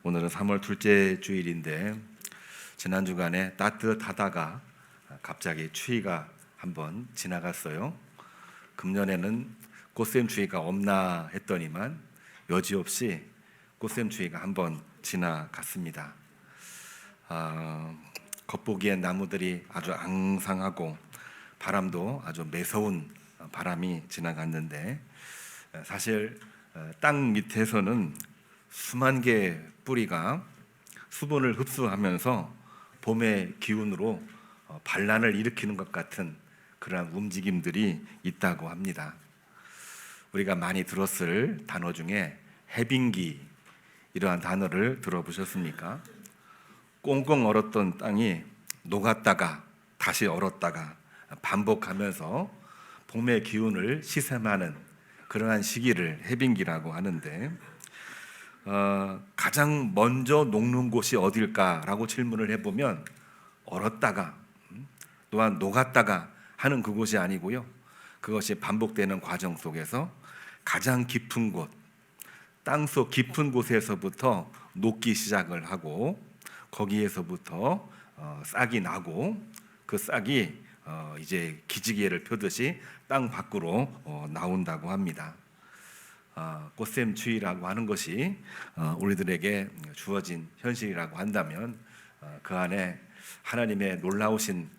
오늘은 3월 둘째 주일인데 지난 주간에 따뜻하다가 갑자기 추위가 한번 지나갔어요. 금년에는 꽃샘추위가 없나 했더니만 여지없이 꽃샘추위가 한번 지나갔습니다. 겉보기엔 나무들이 아주 앙상하고 바람도 아주 매서운 바람이 지나갔는데 사실 땅 밑에서는 수만 개의 뿌리가 수분을 흡수하면서 봄의 기운으로 반란을 일으키는 것 같은 그러한 움직임들이 있다고 합니다. 우리가 많이 들었을 단어 중에 해빙기, 이러한 단어를 들어보셨습니까? 꽁꽁 얼었던 땅이 녹았다가 다시 얼었다가 반복하면서 봄의 기운을 시샘하는 그러한 시기를 해빙기라고 하는데 가장 먼저 녹는 곳이 어딜까라고 질문을 해보면 얼었다가 또한 녹았다가 하는 그곳이 아니고요, 그것이 반복되는 과정 속에서 가장 깊은 곳, 땅속 깊은 곳에서부터 녹기 시작을 하고 거기에서부터 싹이 나고 그 싹이 이제 기지개를 펴듯이 땅 밖으로 나온다고 합니다. 꽃샘추위라고 하는 것이 우리들에게 주어진 현실이라고 한다면 그 안에 하나님의 놀라우신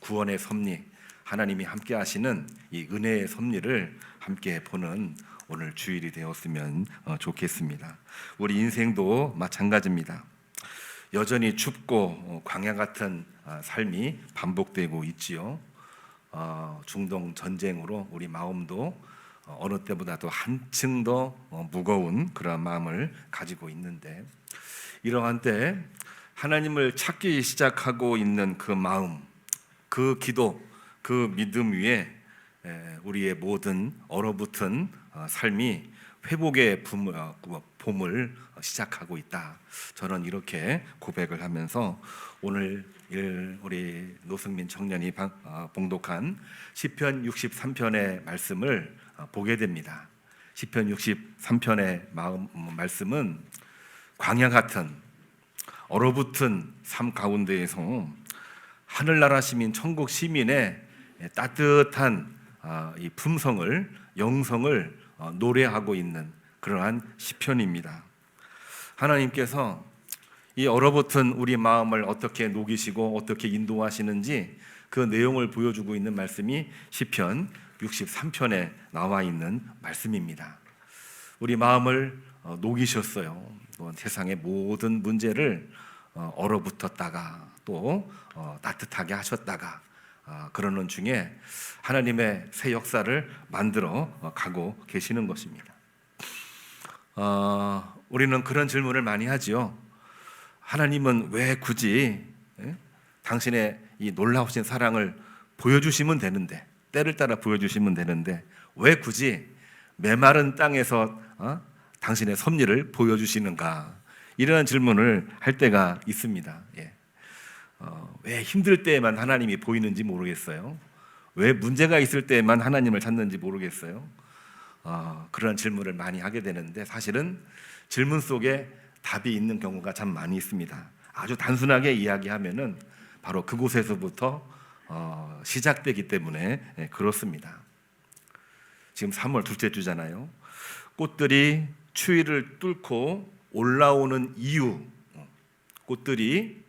구원의 섭리, 하나님이 함께 하시는 이 은혜의 섭리를 함께 보는 오늘 주일이 되었으면 좋겠습니다. 우리 인생도 마찬가지입니다. 여전히 춥고 광야 같은 삶이 반복되고 있지요. 중동 전쟁으로 우리 마음도 어느 때보다도 한층 더 무거운 그런 마음을 가지고 있는데, 이러한 때 하나님을 찾기 시작하고 있는 그 마음, 그 기도, 그 믿음 위에 우리의 모든 얼어붙은 삶이 회복의 봄을 시작하고 있다. 저는 이렇게 고백을 하면서 오늘 우리 노승민 청년이 봉독한 시편 63편의 말씀을 보게 됩니다. 시편 63편의 말씀은 광야 같은 얼어붙은 삶 가운데에서 하늘나라 시민, 천국 시민의 따뜻한 이 품성을, 영성을 노래하고 있는 그러한 시편입니다. 하나님께서 이 얼어붙은 우리 마음을 어떻게 녹이시고 어떻게 인도하시는지 그 내용을 보여주고 있는 말씀이 시편 63편에 나와 있는 말씀입니다. 우리 마음을 녹이셨어요. 또 세상의 모든 문제를 얼어붙었다가 또 따뜻하게 하셨다가 그러는 중에 하나님의 새 역사를 만들어 가고 계시는 것입니다. 우리는 그런 질문을 많이 하지요. 하나님은 왜 굳이 당신의 이 놀라우신 사랑을 보여주시면 되는데, 때를 따라 보여주시면 되는데 왜 굳이 메마른 땅에서 당신의 섭리를 보여주시는가, 이러한 질문을 할 때가 있습니다. 왜 힘들 때에만 하나님이 보이는지 모르겠어요. 왜 문제가 있을 때에만 하나님을 찾는지 모르겠어요. 그런 질문을 많이 하게 되는데 사실은 질문 속에 답이 있는 경우가 참 많이 있습니다. 아주 단순하게 이야기하면은 바로 그곳에서부터 시작되기 때문에 그렇습니다. 지금 3월 둘째 주잖아요. 꽃들이 추위를 뚫고 올라오는 이유, 꽃들이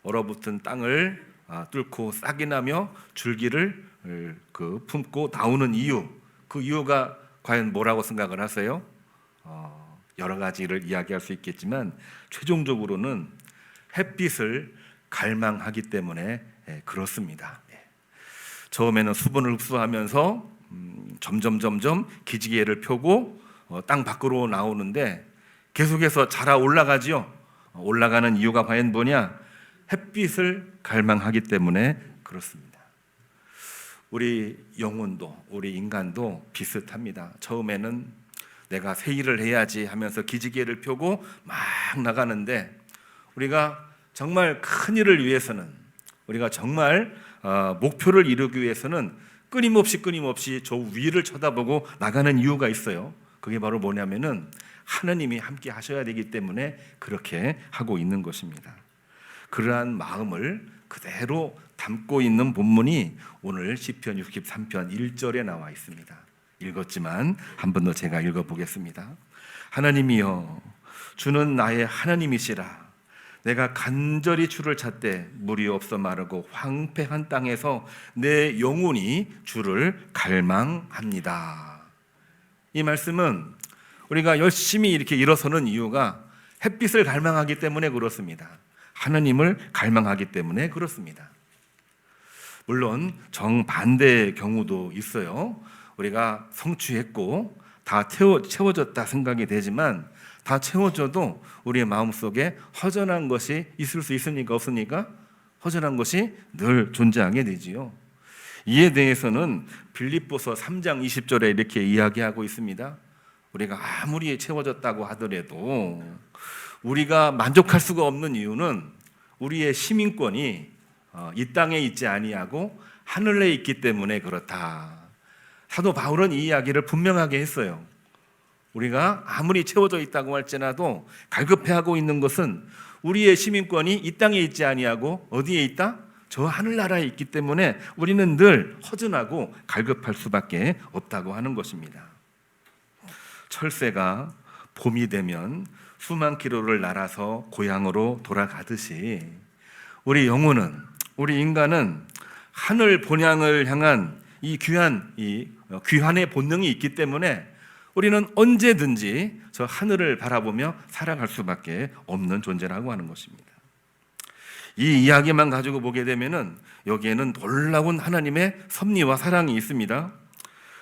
얼어붙은 땅을 뚫고 싹이 나며 줄기를 품고 나오는 이유, 그 이유가 과연 뭐라고 생각을 하세요? 여러 가지를 이야기할 수 있겠지만 최종적으로는 햇빛을 갈망하기 때문에 그렇습니다. 처음에는 수분을 흡수하면서 점점 기지개를 펴고 땅 밖으로 나오는데 계속해서 자라 올라가지요. 올라가는 이유가 과연 뭐냐? 햇빛을 갈망하기 때문에 그렇습니다. 우리 영혼도, 우리 인간도 비슷합니다. 처음에는 내가 새 일을 해야지 하면서 기지개를 펴고 막 나가는데 우리가 정말 큰 일을 위해서는, 우리가 정말 목표를 이루기 위해서는 끊임없이 저 위를 쳐다보고 나가는 이유가 있어요. 그게 바로 뭐냐면은 하나님이 함께 하셔야 되기 때문에 그렇게 하고 있는 것입니다. 그러한 마음을 그대로 담고 있는 본문이 오늘 시편 63편 1절에 나와 있습니다. 읽었지만 한 번 더 제가 읽어보겠습니다. 하나님이여, 주는 나의 하나님이시라. 내가 간절히 주를 찾되 물이 없어 마르고 황폐한 땅에서 내 영혼이 주를 갈망합니다. 이 말씀은 우리가 열심히 이렇게 일어서는 이유가 햇빛을 갈망하기 때문에 그렇습니다. 하나님을 갈망하기 때문에 그렇습니다. 물론 정반대의 경우도 있어요. 우리가 성취했고 다 채워졌다 생각이 되지만 다 채워져도 우리의 마음속에 허전한 것이 있을 수 있습니까? 없습니까? 허전한 것이 늘 존재하게 되지요. 이에 대해서는 빌립보서 3장 20절에 이렇게 이야기하고 있습니다. 우리가 아무리 채워졌다고 하더라도 우리가 만족할 수가 없는 이유는 우리의 시민권이 이 땅에 있지 아니하고 하늘에 있기 때문에 그렇다. 사도 바울은 이 이야기를 분명하게 했어요. 우리가 아무리 채워져 있다고 할지라도 갈급해하고 있는 것은 우리의 시민권이 이 땅에 있지 아니하고 어디에 있다? 저 하늘나라에 있기 때문에 우리는 늘 허전하고 갈급할 수밖에 없다고 하는 것입니다. 철새가 봄이 되면 수만 킬로를 날아서 고향으로 돌아가듯이 우리 영혼은, 우리 인간은 하늘 본향을 향한 이 귀환의 본능이 있기 때문에 우리는 언제든지 저 하늘을 바라보며 살아갈 수밖에 없는 존재라고 하는 것입니다. 이 이야기만 가지고 보게 되면은 여기에는 놀라운 하나님의 섭리와 사랑이 있습니다.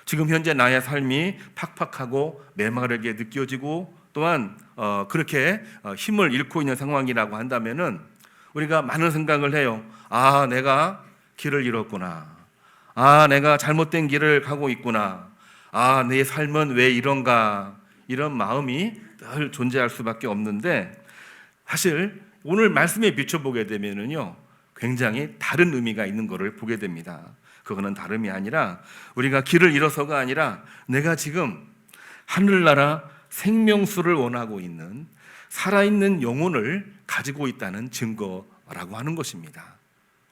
지금 현재 나의 삶이 팍팍하고 메마르게 느껴지고 또한 그렇게 힘을 잃고 있는 상황이라고 한다면은 우리가 많은 생각을 해요. 아, 내가 길을 잃었구나. 아, 내가 잘못된 길을 가고 있구나. 아, 내 삶은 왜 이런가? 이런 마음이 늘 존재할 수밖에 없는데 사실 오늘 말씀에 비춰보게 되면은요, 굉장히 다른 의미가 있는 것을 보게 됩니다. 그거는 다름이 아니라 우리가 길을 잃어서가 아니라 내가 지금 하늘나라 생명수를 원하고 있는 살아있는 영혼을 가지고 있다는 증거라고 하는 것입니다.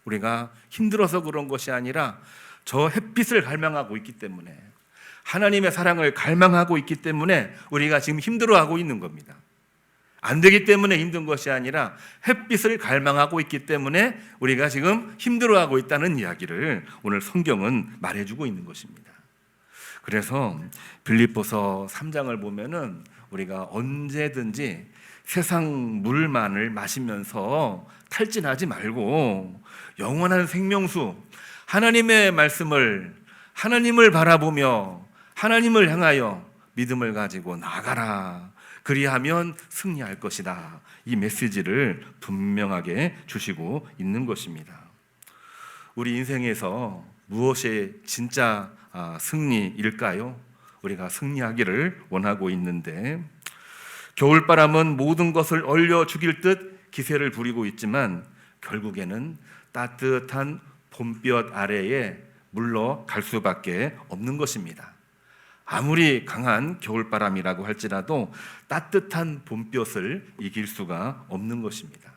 우리가 힘들어서 그런 것이 아니라 저 햇빛을 갈망하고 있기 때문에 하나님의 사랑을 갈망하고 있기 때문에 우리가 지금 힘들어하고 있는 겁니다. 안 되기 때문에 힘든 것이 아니라 햇빛을 갈망하고 있기 때문에 우리가 지금 힘들어하고 있다는 이야기를 오늘 성경은 말해주고 있는 것입니다. 그래서 빌립보서 3장을 보면은 우리가 언제든지 세상 물만을 마시면서 탈진하지 말고 영원한 생명수 하나님의 말씀을, 하나님을 바라보며 하나님을 향하여 믿음을 가지고 나가라. 그리하면 승리할 것이다. 이 메시지를 분명하게 주시고 있는 것입니다. 우리 인생에서 무엇이 진짜 승리일까요? 우리가 승리하기를 원하고 있는데 겨울바람은 모든 것을 얼려 죽일 듯 기세를 부리고 있지만 결국에는 따뜻한 봄볕 아래에 물러갈 수밖에 없는 것입니다. 아무리 강한 겨울바람이라고 할지라도 따뜻한 봄볕을 이길 수가 없는 것입니다.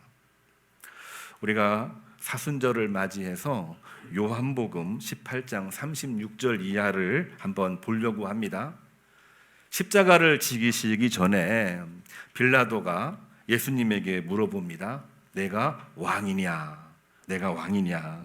우리가 사순절을 맞이해서 요한복음 18장 36절 이하를 한번 보려고 합니다. 십자가를 지기시기 전에 빌라도가 예수님에게 물어봅니다. 내가 왕이냐? 내가 왕이냐?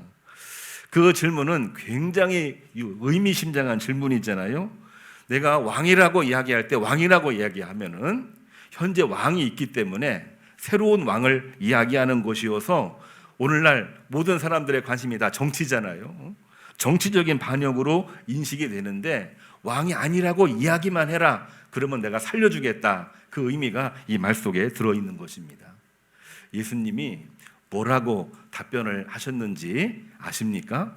그 질문은 굉장히 의미심장한 질문이잖아요. 내가 왕이라고 이야기할 때 왕이라고 이야기하면은 현재 왕이 있기 때문에 새로운 왕을 이야기하는 것이어서 오늘날 모든 사람들의 관심이 다 정치잖아요. 정치적인 반역으로 인식이 되는데 왕이 아니라고 이야기만 해라. 그러면 내가 살려주겠다. 그 의미가 이 말 속에 들어있는 것입니다. 예수님이 뭐라고 답변을 하셨는지 아십니까?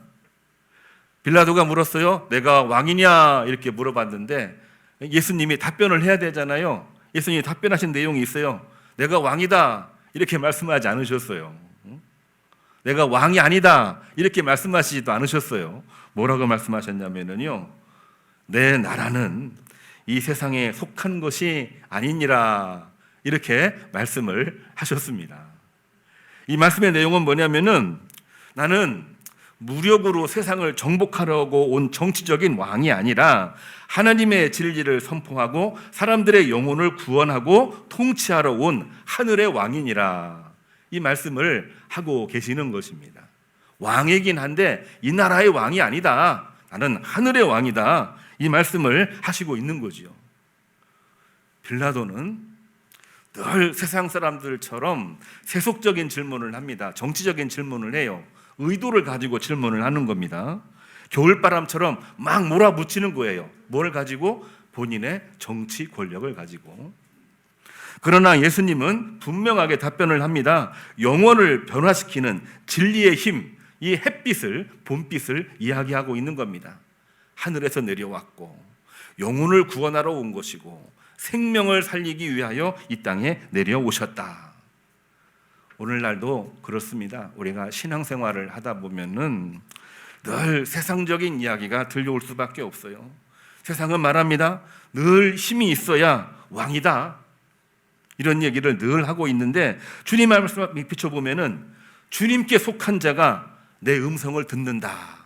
빌라도가 물었어요. 내가 왕이냐? 이렇게 물어봤는데 예수님이 답변을 해야 되잖아요. 예수님이 답변하신 내용이 있어요. 내가 왕이다 이렇게 말씀하지 않으셨어요. 내가 왕이 아니다 이렇게 말씀하시지도 않으셨어요. 뭐라고 말씀하셨냐면요, 내 나라는 이 세상에 속한 것이 아니니라 이렇게 말씀을 하셨습니다. 이 말씀의 내용은 뭐냐면은 나는 무력으로 세상을 정복하려고 온 정치적인 왕이 아니라 하나님의 진리를 선포하고 사람들의 영혼을 구원하고 통치하러 온 하늘의 왕이니라 이 말씀을 하고 계시는 것입니다. 왕이긴 한데 이 나라의 왕이 아니다. 나는 하늘의 왕이다. 이 말씀을 하시고 있는 거지요. 빌라도는 늘 세상 사람들처럼 세속적인 질문을 합니다. 정치적인 질문을 해요. 의도를 가지고 질문을 하는 겁니다. 겨울바람처럼 막 몰아붙이는 거예요. 뭘 가지고? 본인의 정치 권력을 가지고. 그러나 예수님은 분명하게 답변을 합니다. 영혼을 변화시키는 진리의 힘, 이 햇빛을, 봄빛을 이야기하고 있는 겁니다. 하늘에서 내려왔고 영혼을 구원하러 온 것이고 생명을 살리기 위하여 이 땅에 내려오셨다. 오늘날도 그렇습니다. 우리가 신앙생활을 하다 보면은 늘 세상적인 이야기가 들려올 수밖에 없어요. 세상은 말합니다. 늘 힘이 있어야 왕이다. 이런 얘기를 늘 하고 있는데 주님 말씀을 비춰보면은 주님께 속한 자가 내 음성을 듣는다.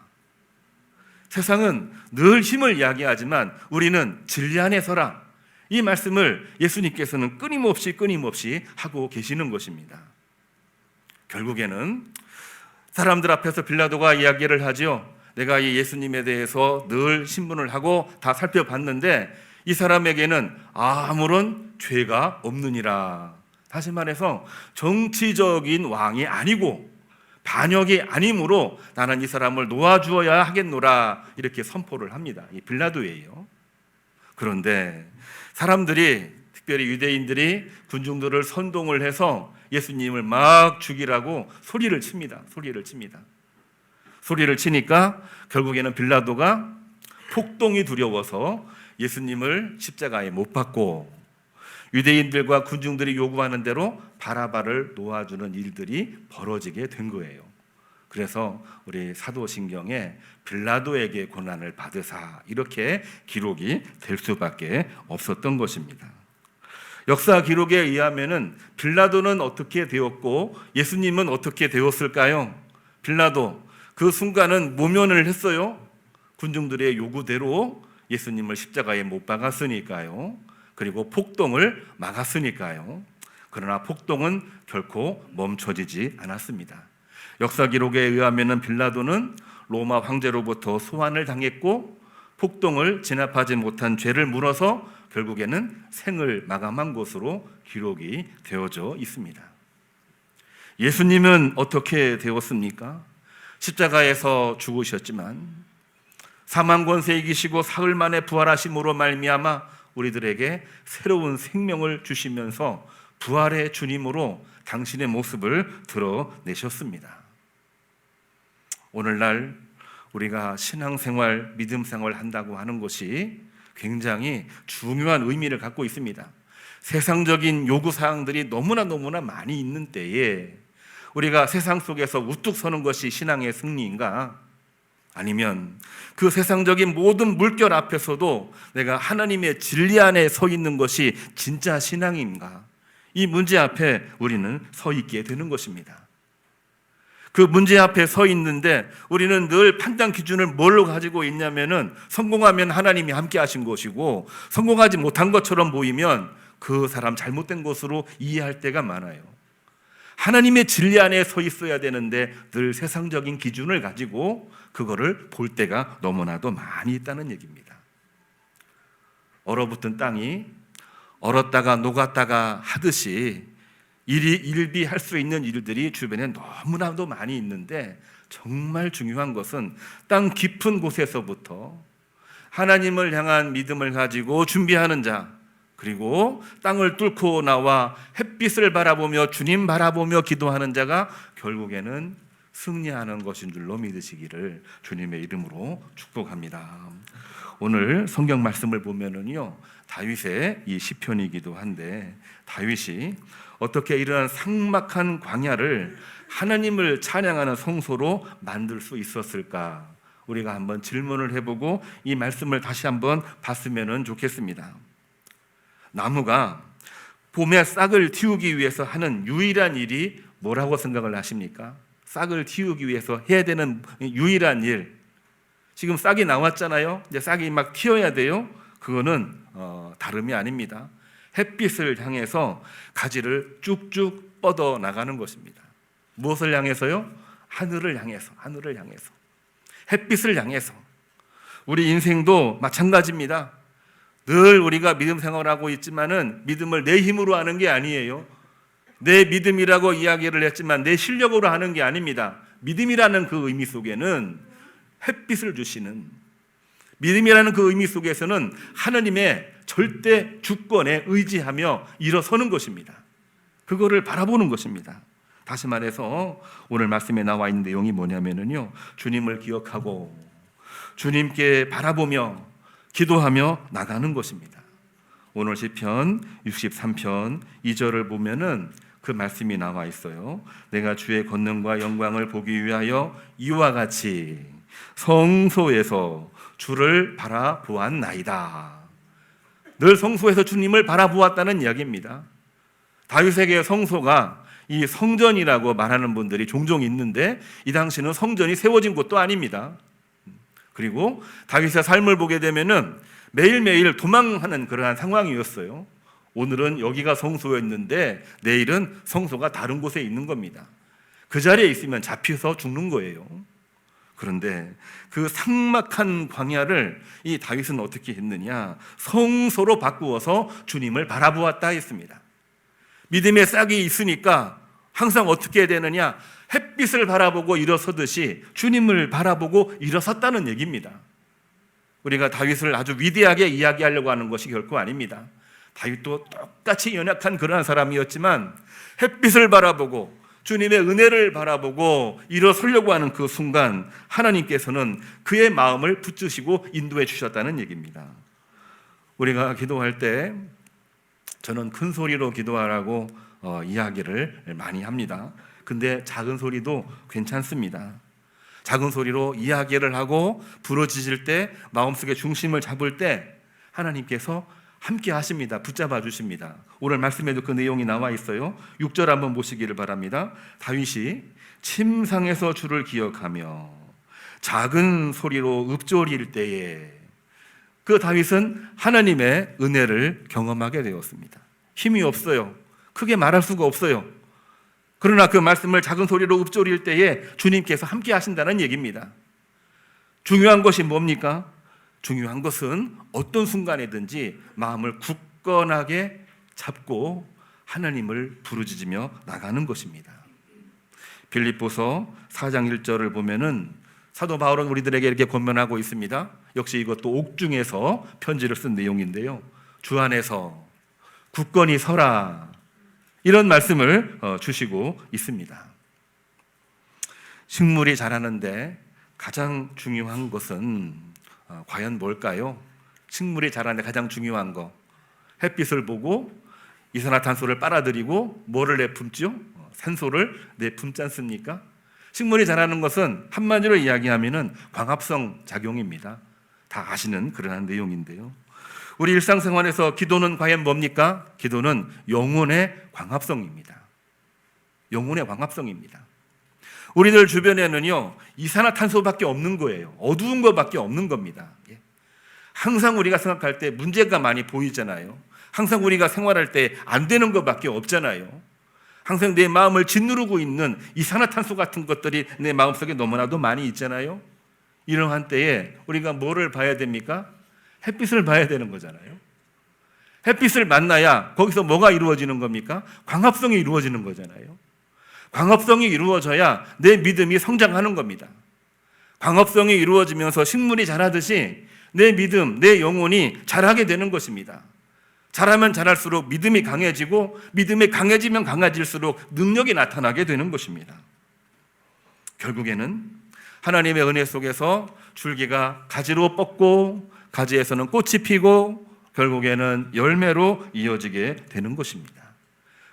세상은 늘 힘을 이야기하지만 우리는 진리 안에 서라. 이 말씀을 예수님께서는 끊임없이 하고 계시는 것입니다. 결국에는 사람들 앞에서 빌라도가 이야기를 하죠. 내가 이 예수님에 대해서 늘 신문을 하고 다 살펴봤는데 이 사람에게는 아무런 죄가 없느니라. 다시 말해서 정치적인 왕이 아니고 반역이 아니므로 나는 이 사람을 놓아주어야 하겠노라 이렇게 선포를 합니다. 이 빌라도예요. 그런데 사람들이 특별히 유대인들이 군중들을 선동을 해서 예수님을 막 죽이라고 소리를 칩니다. 소리를 치니까 결국에는 빌라도가 폭동이 두려워서 예수님을 십자가에 못 박고 유대인들과 군중들이 요구하는 대로 바라바를 놓아주는 일들이 벌어지게 된 거예요. 그래서 우리 사도신경에 빌라도에게 고난을 받으사 이렇게 기록이 될 수밖에 없었던 것입니다. 역사 기록에 의하면은 빌라도는 어떻게 되었고 예수님은 어떻게 되었을까요? 빌라도 그 순간은 모면을 했어요. 군중들의 요구대로 예수님을 십자가에 못 박았으니까요. 그리고 폭동을 막았으니까요. 그러나 폭동은 결코 멈춰지지 않았습니다. 역사 기록에 의하면 빌라도는 로마 황제로부터 소환을 당했고 폭동을 진압하지 못한 죄를 물어서 결국에는 생을 마감한 것으로 기록이 되어져 있습니다. 예수님은 어떻게 되었습니까? 십자가에서 죽으셨지만 사망 권세 이기시고 사흘 만에 부활하심으로 말미암아 우리들에게 새로운 생명을 주시면서 부활의 주님으로 당신의 모습을 드러내셨습니다. 오늘날 우리가 신앙생활, 믿음생활을 한다고 하는 것이 굉장히 중요한 의미를 갖고 있습니다. 세상적인 요구사항들이 너무나 많이 있는 때에 우리가 세상 속에서 우뚝 서는 것이 신앙의 승리인가? 아니면 그 세상적인 모든 물결 앞에서도 내가 하나님의 진리 안에 서 있는 것이 진짜 신앙인가? 이 문제 앞에 우리는 서 있게 되는 것입니다. 그 문제 앞에 서 있는데 우리는 늘 판단 기준을 뭘로 가지고 있냐면은 성공하면 하나님이 함께 하신 것이고 성공하지 못한 것처럼 보이면 그 사람 잘못된 것으로 이해할 때가 많아요. 하나님의 진리 안에 서 있어야 되는데 늘 세상적인 기준을 가지고 그거를 볼 때가 너무나도 많이 있다는 얘기입니다. 얼어붙은 땅이 얼었다가 녹았다가 하듯이 일비할 수 있는 일들이 주변에 너무나도 많이 있는데 정말 중요한 것은 땅 깊은 곳에서부터 하나님을 향한 믿음을 가지고 준비하는 자, 그리고 땅을 뚫고 나와 햇빛을 바라보며 주님 바라보며 기도하는 자가 결국에는 승리하는 것인 줄로 믿으시기를 주님의 이름으로 축복합니다. 오늘 성경 말씀을 보면은요, 다윗의 이 시편이기도 한데 다윗이 어떻게 이러한 삭막한 광야를 하나님을 찬양하는 성소로 만들 수 있었을까? 우리가 한번 질문을 해보고 이 말씀을 다시 한번 봤으면 좋겠습니다. 나무가 봄에 싹을 틔우기 위해서 하는 유일한 일이 뭐라고 생각을 하십니까? 싹을 틔우기 위해서 해야 되는 유일한 일, 지금 싹이 나왔잖아요. 이제 싹이 막 튀어야 돼요. 그거는 다름이 아닙니다. 햇빛을 향해서 가지를 쭉쭉 뻗어 나가는 것입니다. 무엇을 향해서요? 하늘을 향해서, 하늘을 향해서, 햇빛을 향해서. 우리 인생도 마찬가지입니다. 늘 우리가 믿음 생활하고 있지만은 믿음을 내 힘으로 하는 게 아니에요. 내 믿음이라고 이야기를 했지만 내 실력으로 하는 게 아닙니다. 믿음이라는 그 의미 속에는 햇빛을 주시는, 믿음이라는 그 의미 속에서는 하나님의 절대 주권에 의지하며 일어서는 것입니다. 그거를 바라보는 것입니다. 다시 말해서 오늘 말씀에 나와 있는 내용이 뭐냐면요, 주님을 기억하고 주님께 바라보며 기도하며 나가는 것입니다. 오늘 시편 63편 2절을 보면은 그 말씀이 나와 있어요. 내가 주의 권능과 영광을 보기 위하여 이와 같이 성소에서 주를 바라보았나이다. 늘 성소에서 주님을 바라보았다는 이야기입니다. 다윗에게 성소가 이 성전이라고 말하는 분들이 종종 있는데 이 당시는 성전이 세워진 곳도 아닙니다. 그리고 다윗의 삶을 보게 되면은 매일매일 도망하는 그러한 상황이었어요. 오늘은 여기가 성소였는데 내일은 성소가 다른 곳에 있는 겁니다. 그 자리에 있으면 잡혀서 죽는 거예요. 그런데 그 삭막한 광야를 이 다윗은 어떻게 했느냐? 성소로 바꾸어서 주님을 바라보았다 했습니다. 믿음의 싹이 있으니까 항상 어떻게 해야 되느냐? 햇빛을 바라보고 일어서듯이 주님을 바라보고 일어섰다는 얘기입니다. 우리가 다윗을 아주 위대하게 이야기하려고 하는 것이 결코 아닙니다. 다윗도 똑같이 연약한 그러한 사람이었지만 햇빛을 바라보고 주님의 은혜를 바라보고 일어서려고 하는 그 순간 하나님께서는 그의 마음을 붙드시고 인도해 주셨다는 얘기입니다. 우리가 기도할 때 저는 큰 소리로 기도하라고 이야기를 많이 합니다. 근데 작은 소리도 괜찮습니다. 작은 소리로 이야기를 하고 부러지실 때, 마음속에 중심을 잡을 때 하나님께서 함께 하십니다. 붙잡아 주십니다. 오늘 말씀에도 그 내용이 나와 있어요. 6절 한번 보시기를 바랍니다. 다윗이 침상에서 주를 기억하며 작은 소리로 읊조릴 때에, 그 다윗은 하나님의 은혜를 경험하게 되었습니다. 힘이 없어요. 크게 말할 수가 없어요. 그러나 그 말씀을 작은 소리로 읊조릴 때에 주님께서 함께 하신다는 얘기입니다. 중요한 것이 뭡니까? 중요한 것은 어떤 순간이든지 마음을 굳건하게 잡고 하나님을 부르짖으며 나가는 것입니다. 빌립보서 4장 1절을 보면은 사도 바울은 우리들에게 이렇게 권면하고 있습니다. 역시 이것도 옥중에서 편지를 쓴 내용인데요. 주 안에서 굳건히 서라, 이런 말씀을 주시고 있습니다. 식물이 자라는데 가장 중요한 것은 과연 뭘까요? 식물이 자라는데 가장 중요한 거, 햇빛을 보고 이산화탄소를 빨아들이고 뭐를 내뿜죠? 산소를 내뿜지 않습니까? 식물이 자라는 것은 한마디로 이야기하면은 광합성 작용입니다. 다 아시는 그러한 내용인데요. 우리 일상생활에서 기도는 과연 뭡니까? 기도는 영혼의 광합성입니다. 영혼의 광합성입니다. 우리들 주변에는요, 이산화탄소밖에 없는 거예요. 어두운 것밖에 없는 겁니다. 항상 우리가 생각할 때 문제가 많이 보이잖아요. 항상 우리가 생활할 때 안 되는 것밖에 없잖아요. 항상 내 마음을 짓누르고 있는 이산화탄소 같은 것들이 내 마음속에 너무나도 많이 있잖아요. 이러한 때에 우리가 뭐를 봐야 됩니까? 햇빛을 봐야 되는 거잖아요. 햇빛을 만나야 거기서 뭐가 이루어지는 겁니까? 광합성이 이루어지는 거잖아요. 광합성이 이루어져야 내 믿음이 성장하는 겁니다. 광합성이 이루어지면서 식물이 자라듯이 내 믿음, 내 영혼이 자라게 되는 것입니다. 자라면 자랄수록 믿음이 강해지고 믿음이 강해지면 강해질수록 능력이 나타나게 되는 것입니다. 결국에는 하나님의 은혜 속에서 줄기가 가지로 뻗고 가지에서는 꽃이 피고 결국에는 열매로 이어지게 되는 것입니다.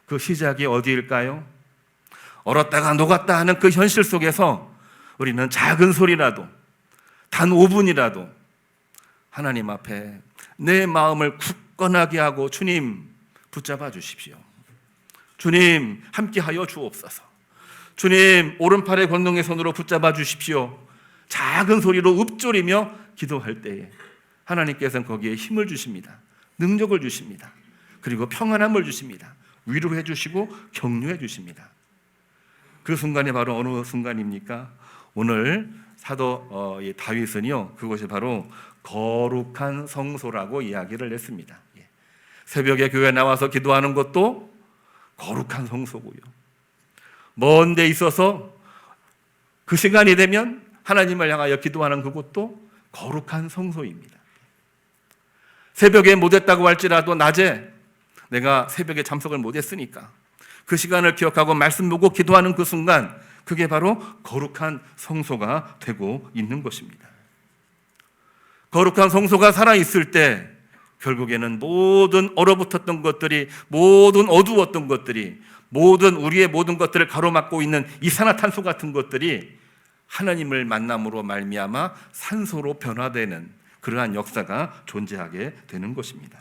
그 시작이 어디일까요? 얼었다가 녹았다 하는 그 현실 속에서 우리는 작은 소리라도, 단 5분이라도 하나님 앞에 내 마음을 굳건하게 하고 주님 붙잡아 주십시오. 주님 함께하여 주옵소서. 주님 오른팔의 권능의 손으로 붙잡아 주십시오. 작은 소리로 읊조리며 기도할 때에 하나님께서는 거기에 힘을 주십니다. 능력을 주십니다. 그리고 평안함을 주십니다. 위로해 주시고 격려해 주십니다. 그 순간이 바로 어느 순간입니까? 오늘 사도 다윗은요, 그것이 바로 거룩한 성소라고 이야기를 했습니다. 새벽에 교회에 나와서 기도하는 것도 거룩한 성소고요, 먼 데 있어서 그 시간이 되면 하나님을 향하여 기도하는 그곳도 거룩한 성소입니다. 새벽에 못했다고 할지라도 낮에 내가 새벽에 잠석을 못했으니까 그 시간을 기억하고 말씀 보고 기도하는 그 순간, 그게 바로 거룩한 성소가 되고 있는 것입니다. 거룩한 성소가 살아있을 때 결국에는 모든 얼어붙었던 것들이, 모든 어두웠던 것들이, 모든 우리의 모든 것들을 가로막고 있는 이산화탄소 같은 것들이 하나님을 만남으로 말미암아 산소로 변화되는 그러한 역사가 존재하게 되는 것입니다.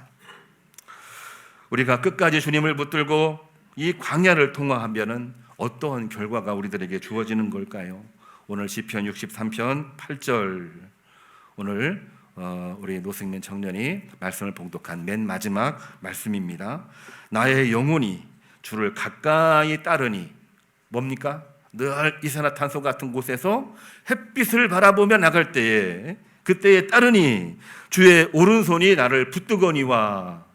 우리가 끝까지 주님을 붙들고 이 광야를 통과하면은 어떠한 결과가 우리들에게 주어지는 걸까요? 오늘 시편 63편 8절, 오늘 우리 노승민 청년이 말씀을 봉독한 맨 마지막 말씀입니다. 나의 영혼이 주를 가까이 따르니, 뭡니까? 늘 이산화탄소 같은 곳에서 햇빛을 바라보며 나갈 때에, 그때에 따르니 주의 오른손이 나를 붙들거니와,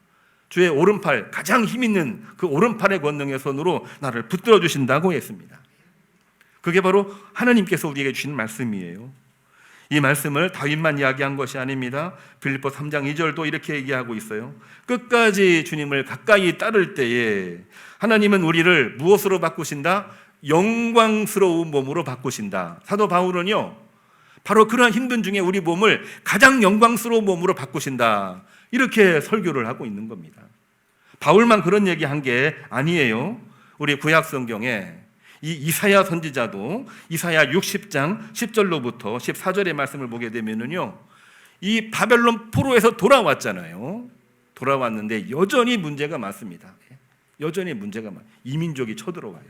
주의 오른팔, 가장 힘있는 그 오른팔의 권능의 손으로 나를 붙들어 주신다고 했습니다. 그게 바로 하나님께서 우리에게 주신 말씀이에요. 이 말씀을 다윗만 이야기한 것이 아닙니다. 빌립보 3장 2절도 이렇게 얘기하고 있어요. 끝까지 주님을 가까이 따를 때에 하나님은 우리를 무엇으로 바꾸신다? 영광스러운 몸으로 바꾸신다. 사도 바울은요, 바로 그러한 힘든 중에 우리 몸을 가장 영광스러운 몸으로 바꾸신다, 이렇게 설교를 하고 있는 겁니다. 바울만 그런 얘기한 게 아니에요. 우리 구약 성경에 이 이사야 선지자도 이사야 60장 10절로부터 14절의 말씀을 보게 되면은요, 이 바벨론 포로에서 돌아왔잖아요. 돌아왔는데 여전히 문제가 많습니다. 여전히 문제가 많아요. 이민족이 쳐들어와요.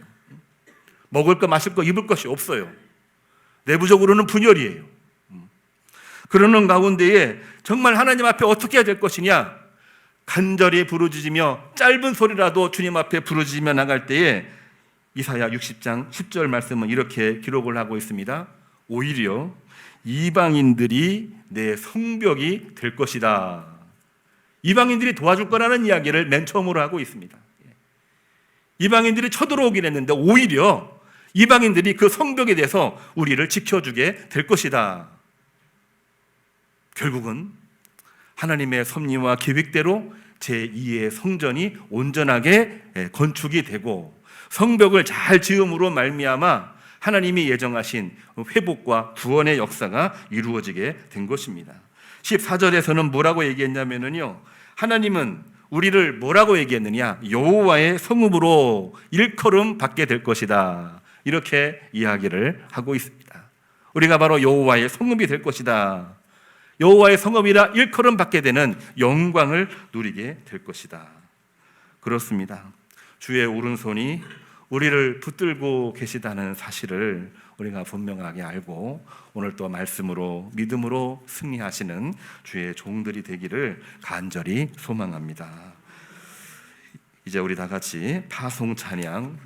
먹을 거, 마실 거, 입을 것이 없어요. 내부적으로는 분열이에요. 그러는 가운데에 정말 하나님 앞에 어떻게 해야 될 것이냐, 간절히 부르짖으며 짧은 소리라도 주님 앞에 부르짖으며 나갈 때에 이사야 60장 10절 말씀은 이렇게 기록을 하고 있습니다. 오히려 이방인들이 내 성벽이 될 것이다. 이방인들이 도와줄 거라는 이야기를 맨 처음으로 하고 있습니다. 이방인들이 쳐들어오긴 했는데 오히려 이방인들이 그 성벽에 대해서 우리를 지켜주게 될 것이다. 결국은 하나님의 섭리와 계획대로 제2의 성전이 온전하게 건축이 되고 성벽을 잘 지음으로 말미암아 하나님이 예정하신 회복과 구원의 역사가 이루어지게 된 것입니다. 14절에서는 뭐라고 얘기했냐면요, 하나님은 우리를 뭐라고 얘기했느냐, 여호와의 성읍으로 일컬음 받게 될 것이다, 이렇게 이야기를 하고 있습니다. 우리가 바로 여호와의 성읍이 될 것이다. 여호와의 성읍이라 일컬음 받게 되는 영광을 누리게 될 것이다. 그렇습니다. 주의 오른손이 우리를 붙들고 계시다는 사실을 우리가 분명하게 알고 오늘 또 말씀으로 믿음으로 승리하시는 주의 종들이 되기를 간절히 소망합니다. 이제 우리 다 같이 파송 찬양